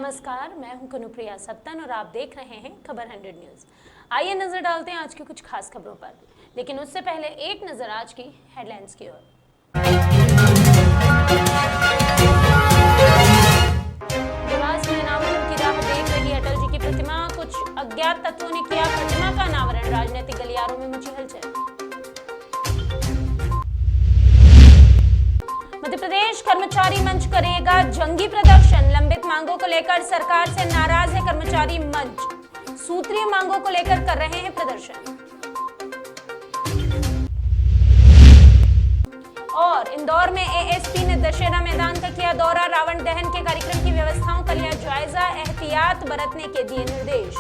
नमस्कार, मैं हूं कनुप्रिया सत्तन और आप देख रहे हैं खबर 100 न्यूज। आइए नजर डालते हैं आज की कुछ खास खबरों पर, लेकिन उससे पहले एक नजर आज की हेडलाइंस की ओर। देवास में अनावरण की राह देख रही अटल जी की प्रतिमा, कुछ अज्ञात तत्वों ने किया प्रतिमा का अनावरण, राजनीतिक गलियारों में मची हलचल। मध्य प्रदेश कर्मचारी मंच करेगा जंगी प्रदर्शन, लंबित मांगों को लेकर सरकार से नाराज है कर्मचारी मंच, सूत्रीय मांगों को लेकर कर रहे हैं प्रदर्शन। और इंदौर में एएसपी ने दशहरा मैदान का किया दौरा, रावण दहन के कार्यक्रम की व्यवस्थाओं का लिया जायजा, एहतियात बरतने के दिए निर्देश।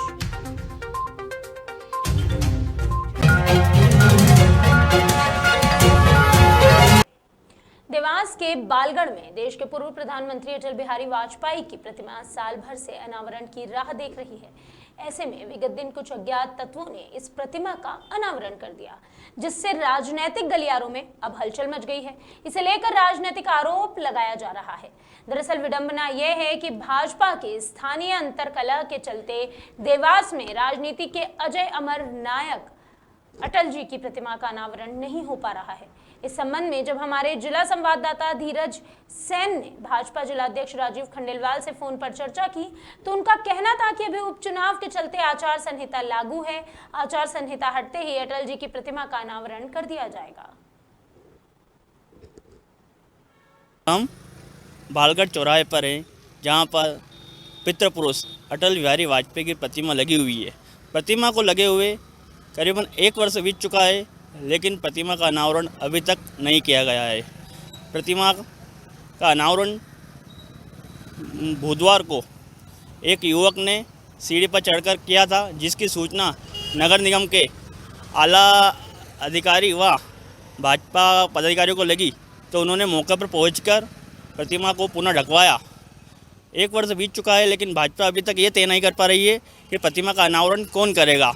देवास के बालगढ़ में देश के पूर्व प्रधानमंत्री अटल बिहारी वाजपेयी की प्रतिमा साल भर से अनावरण की राह देख रही है। ऐसे में विगत दिन कुछ अज्ञात तत्वों ने इस प्रतिमा का अनावरण कर दिया, जिससे राजनीतिक गलियारों में अब हलचल मच गई है। इसे लेकर राजनीतिक आरोप लगाया जा रहा है। दरअसल विडंबना यह है कि भाजपा के स्थानीय अंतरकलह के चलते देवास में राजनीति के अजय अमर नायक अटल जी की प्रतिमा का अनावरण नहीं हो पा रहा है। इस संबंध में जब हमारे जिला संवाददाता धीरज सेन ने भाजपा जिला अध्यक्ष राजीव खंडेलवाल से फोन पर चर्चा की, तो उनका कहना था कि अभी उपचुनाव के चलते आचार संहिता लागू है, आचार संहिता हटते ही अटल जी की प्रतिमा का अनावरण कर दिया जाएगा। हम बालगढ़ चौराहे पर हैं, जहां पर पितृपुरुष अटल बिहारी वाजपेयी की प्रतिमा लगी हुई है। प्रतिमा को लगे हुए करीबन 1 वर्ष बीत चुका है, लेकिन प्रतिमा का अनावरण अभी तक नहीं किया गया है। प्रतिमा का अनावरण बुधवार को एक युवक ने सीढ़ी पर चढ़कर किया था, जिसकी सूचना नगर निगम के आला अधिकारी व भाजपा पदाधिकारियों को लगी, तो उन्होंने मौके पर पहुंचकर प्रतिमा को पुनः ढकवाया। 1 वर्ष बीत चुका है, लेकिन भाजपा अभी तक ये तय नहीं कर पा रही है कि प्रतिमा का अनावरण कौन करेगा।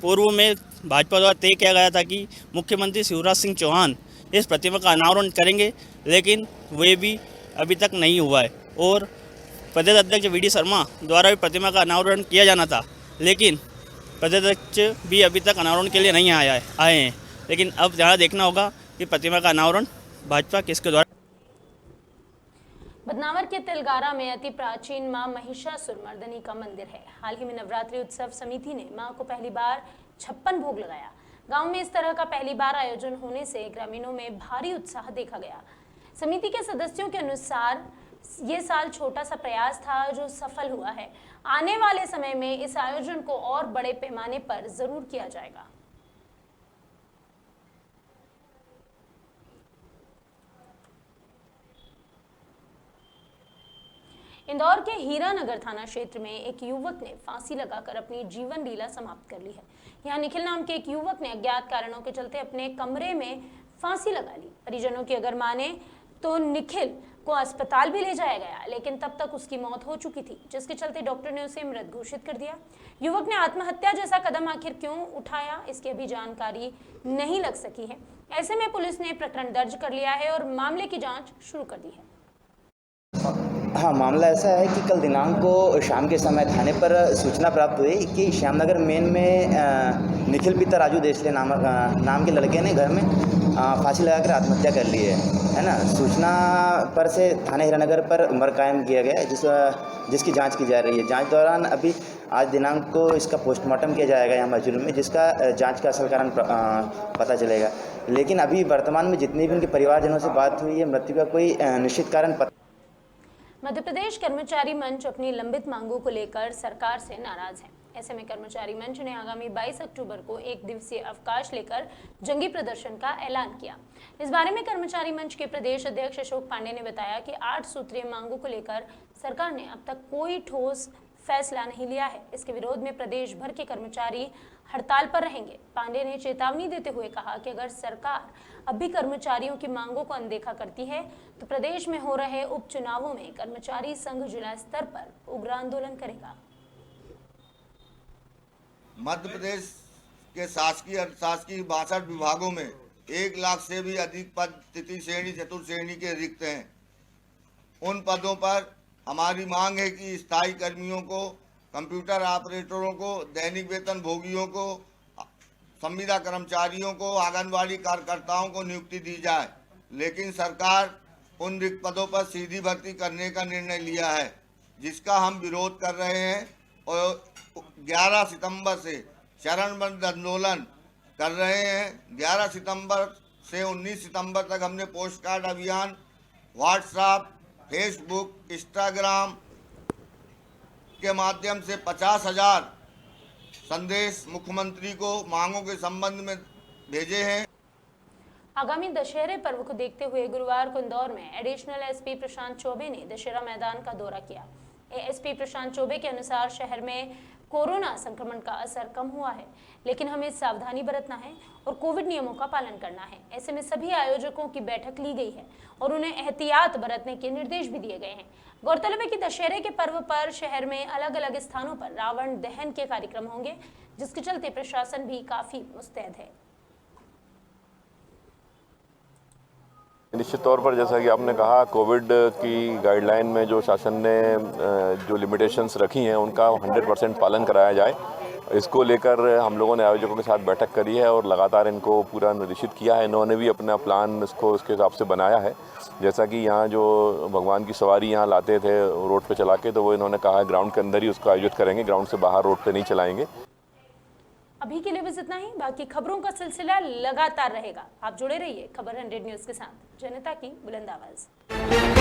पूर्व में भाजपा द्वारा तय किया गया था कि मुख्यमंत्री शिवराज सिंह चौहान इस प्रतिमा का अनावरण करेंगे, लेकिन वे भी अभी तक नहीं हुआ है। और प्रदेश अध्यक्ष वीडी शर्मा द्वारा भी प्रतिमा का अनावरण किया जाना था, लेकिन प्रदेश अध्यक्ष भी अभी तक अनावरण के लिए नहीं आए हैं। लेकिन अब ज़्यादा देखना होगा कि प्रतिमा का अनावरण भाजपा किसके द्वारा। बदनावर के तिलगारा में अति प्राचीन मां महिषासुर मर्दनी का मंदिर है। हाल ही में नवरात्रि उत्सव समिति ने मां को पहली बार 56 भोग लगाया। गांव में इस तरह का पहली बार आयोजन होने से ग्रामीणों में भारी उत्साह देखा गया। समिति के सदस्यों के अनुसार ये साल छोटा सा प्रयास था जो सफल हुआ है। आने वाले समय में इस आयोजन को और बड़े पैमाने पर जरूर किया जाएगा। इंदौर के हीरानगर थाना क्षेत्र में एक युवक ने फांसी लगाकर अपनी जीवन लीला समाप्त कर ली है। यहाँ निखिल नाम के एक युवक ने अज्ञात कारणों के चलते अपने कमरे में फांसी लगा ली। परिजनों की अगर माने तो निखिल को अस्पताल भी ले जाया गया, लेकिन तब तक उसकी मौत हो चुकी थी, जिसके चलते डॉक्टर ने उसे मृत घोषित कर दिया। युवक ने आत्महत्या जैसा कदम आखिर क्यों उठाया, इसकी अभी जानकारी नहीं लग सकी है। ऐसे में पुलिस ने प्रकरण दर्ज कर लिया है और मामले की जाँच शुरू कर दी है। हाँ, मामला ऐसा है कि कल दिनांक को शाम के समय थाने पर सूचना प्राप्त हुई कि श्यामनगर मेन में निखिल पिता राजू देशले नाम के लड़के ने घर में फांसी लगाकर आत्महत्या कर ली है ना। सूचना पर से थाने हीरानगर पर उम्र कायम किया गया है, जिसकी जांच की जा रही है। जांच दौरान अभी आज दिनांक को इसका पोस्टमार्टम किया जाएगा यहाँ मजदूर में, जिसका जांच का असल कारण पता चलेगा। लेकिन अभी वर्तमान में जितने भी उनके परिवारजनों से बात हुई है, मृत्यु का कोई निश्चित कारण पता। मध्य प्रदेश कर्मचारी मंच अपनी लंबित मांगों को लेकर सरकार से नाराज है। ऐसे में कर्मचारी मंच ने आगामी 22 अक्टूबर को 1 दिवसीय अवकाश लेकर जंगी प्रदर्शन का ऐलान किया। इस बारे में कर्मचारी मंच के प्रदेश अध्यक्ष अशोक पांडे ने बताया कि 8 सूत्रीय मांगों को लेकर सरकार ने अब तक कोई ठोस फैसला नहीं लिया है। इसके विरोध में प्रदेश भर के कर्मचारी हड़ताल पर रहेंगे। पांडे ने चेतावनी देते हुए कहा कि अगर सरकार अब भी कर्मचारियों की मांगों को अनदेखा करती है तो प्रदेश में हो रहे उपचुनावों में कर्मचारी संघ जिला स्तर पर उग्र आंदोलन करेगा। मध्य प्रदेश के शासकीय 62 विभागों में 1 लाख से भी अधिक पद तृतीय श्रेणी चतुर्थ श्रेणी के रिक्त हैं। उन पदों पर हमारी मांग है कि स्थायी कर्मियों को, कंप्यूटर ऑपरेटरों को, दैनिक वेतन भोगियों को, संविदा कर्मचारियों को, आंगनबाड़ी कार्यकर्ताओं को नियुक्ति दी जाए। लेकिन सरकार उन रिक्त पदों पर सीधी भर्ती करने का निर्णय लिया है, जिसका हम विरोध कर रहे हैं और 11 सितंबर से चरणबद्ध आंदोलन कर रहे हैं। 11 सितंबर से 19 सितंबर तक हमने पोस्ट कार्ड अभियान व्हाट्सएप, फेसबुक, इंस्टाग्राम के माध्यम से 50,000 संदेश मुख्यमंत्री को मांगों के संबंध में भेजे हैं। आगामी दशहरे पर्व को देखते हुए गुरुवार को इंदौर में एडिशनल एसपी प्रशांत चौबे ने दशहरा मैदान का दौरा किया। एएसपी प्रशांत चौबे के अनुसार शहर में कोरोना संक्रमण का असर कम हुआ है, लेकिन हमें सावधानी बरतना है और कोविड नियमों का पालन करना है। ऐसे में सभी आयोजकों की बैठक ली गई है और उन्हें एहतियात बरतने के निर्देश भी दिए गए हैं। गौरतलब है कि दशहरे के पर्व पर शहर में अलग अलग स्थानों पर रावण दहन के कार्यक्रम होंगे, जिसके चलते प्रशासन भी काफी मुस्तैद है। निश्चित तौर पर जैसा कि आपने कहा, कोविड की गाइडलाइन में जो शासन ने जो लिमिटेशंस रखी हैं उनका 100% पालन कराया जाए, इसको लेकर हम लोगों ने आयोजकों के साथ बैठक करी है और लगातार इनको पूरा निर्देशित किया है। इन्होंने भी अपना प्लान इसको इसके हिसाब से बनाया है। जैसा कि यहाँ जो भगवान की सवारी यहाँ लाते थे रोड पे चला के, तो वो इन्होंने कहा है ग्राउंड के अंदर ही उसको आयोजित करेंगे, ग्राउंड से बाहर रोड पे नहीं चलाएंगे। अभी के लिए बस इतना ही। बाकी खबरों का सिलसिला लगातार रहेगा। आप जुड़े रहिए खबर 100 न्यूज़ के साथ, जनता की बुलंद आवाज।